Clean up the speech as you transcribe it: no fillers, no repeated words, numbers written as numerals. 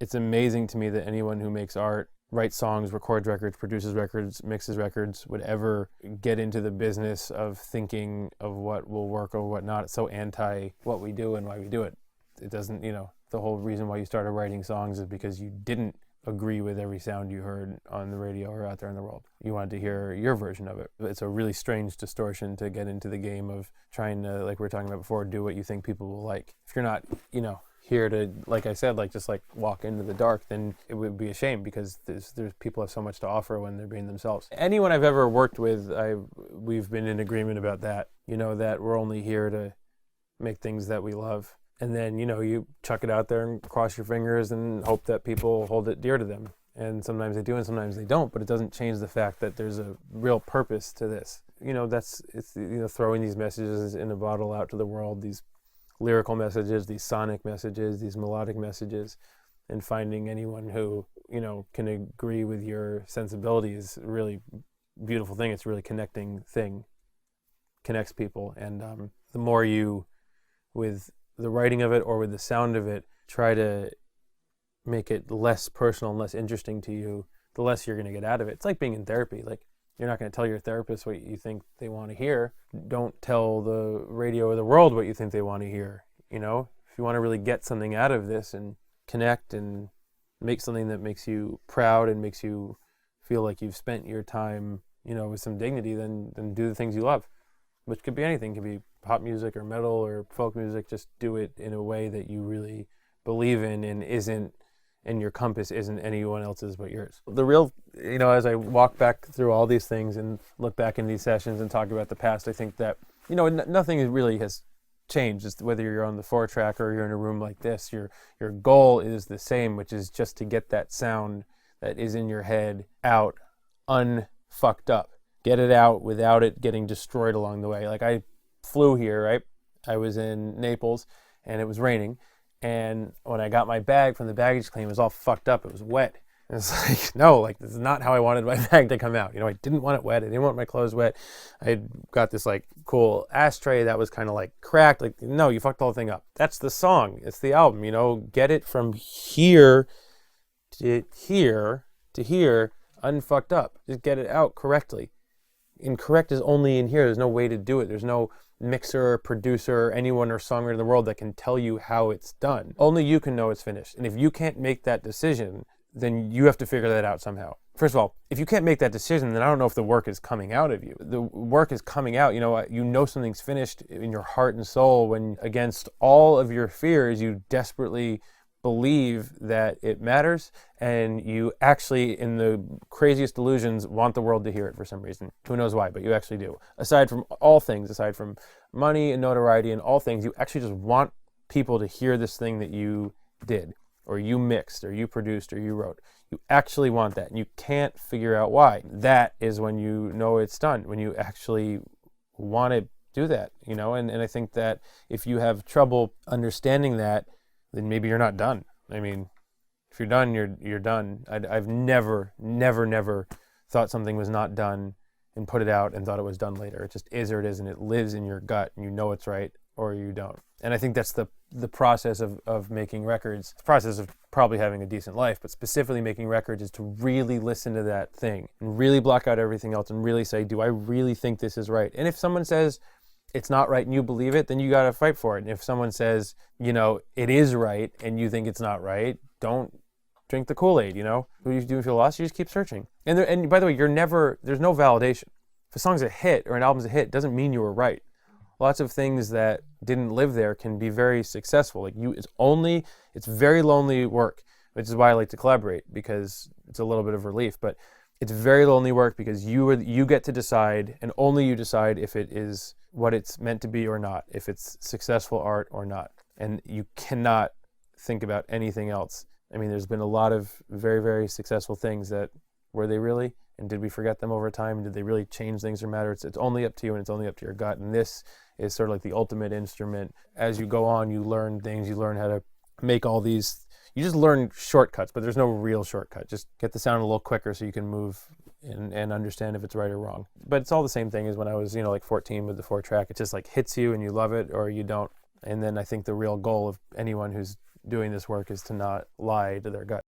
It's amazing to me that anyone who makes art, writes songs, records records, produces records, mixes records, would ever get into the business of thinking of what will work or what not. It's so anti what we do and why we do it. It doesn't, the whole reason why you started writing songs is because you didn't agree with every sound you heard on the radio or out there in the world. You wanted to hear your version of it. It's a really strange distortion to get into the game of trying to, like we were talking about before, do what you think people will like. If you're not, here to, like I said, just walk into the dark, then it would be a shame, because there's people have so much to offer when they're being themselves. Anyone I've ever worked with, we've been in agreement about that, that we're only here to make things that we love. And then, you chuck it out there and cross your fingers and hope that people hold it dear to them. And sometimes they do and sometimes they don't, but it doesn't change the fact that there's a real purpose to this. It's throwing these messages in a bottle out to the world, these lyrical messages, these sonic messages, these melodic messages, and finding anyone who, can agree with your sensibility is a really beautiful thing. It's a really connecting thing, connects people. And the more you, with the writing of it or with the sound of it, try to make it less personal and less interesting to you, the less you're going to get out of it. It's like being in therapy. You're not going to tell your therapist what you think they want to hear. Don't tell the radio or the world what you think they want to hear. If you want to really get something out of this and connect and make something that makes you proud and makes you feel like you've spent your time, with some dignity, then do the things you love, which could be anything. It could be pop music or metal or folk music. Just do it in a way that you really believe in and your compass isn't anyone else's but yours. The real, as I walk back through all these things and look back in these sessions and talk about the past, I think that, nothing really has changed. Just whether you're on the 4-track or you're in a room like this, your goal is the same, which is just to get that sound that is in your head out unfucked up. Get it out without it getting destroyed along the way. I flew here, right? I was in Naples and it was raining. And when I got my bag from the baggage claim, it was all fucked up. It was wet. And it's no, this is not how I wanted my bag to come out. I didn't want it wet. I didn't want my clothes wet. I had got this cool ashtray that was kind of cracked. No, you fucked the whole thing up. That's the song. It's the album. Get it from here to here to here, unfucked up. Just get it out correctly. And correct is only in here. There's no way to do it. There's no mixer or producer or anyone or songwriter in the world that can tell you how it's done. Only you can know it's finished. And if you can't make that decision, then you have to figure that out somehow. First of all, if you can't make that decision, then I don't know if the work is coming out of you. The work is coming out. You know something's finished in your heart and soul when, against all of your fears, you desperately believe that it matters, and you actually, in the craziest delusions, want the world to hear it for some reason. Who knows why, but you actually do. Aside from all things, aside from money and notoriety and all things, you actually just want people to hear this thing that you did, or you mixed, or you produced, or you wrote. You actually want that, and you can't figure out why. That is when you know it's done, when you actually want to do that, and I think that if you have trouble understanding that, then maybe you're not done. If you're done, you're done. I've never thought something was not done and put it out and thought it was done later. It just is or it isn't. It lives in your gut, and you know it's right or you don't. And I think that's the process of making records. The process of probably having a decent life, but specifically making records is to really listen to that thing and really block out everything else and really say, do I really think this is right? And if someone says it's not right and you believe it, then you got to fight for it. And if someone says, it is right and you think it's not right, don't drink the Kool-Aid, What do you do if you're lost? You just keep searching. And by the way, there's no validation. If a song's a hit or an album's a hit, it doesn't mean you were right. Lots of things that didn't live there can be very successful. It's very lonely work, which is why I like to collaborate, because it's a little bit of relief, but it's very lonely work because you get to decide, and only you decide, if it is what it's meant to be or not, if it's successful art or not. And you cannot think about anything else. There's been a lot of very, very successful things that, were they really? And did we forget them over time? Did they really change things or matter? It's only up to you, and it's only up to your gut. And this is sort of like the ultimate instrument. As you go on, you learn things, you learn how to make all these, you just learn shortcuts, but there's no real shortcut. Just get the sound a little quicker so you can move and understand if it's right or wrong. But it's all the same thing as when I was, 14 with the 4-track. It just hits you and you love it or you don't. And then I think the real goal of anyone who's doing this work is to not lie to their gut.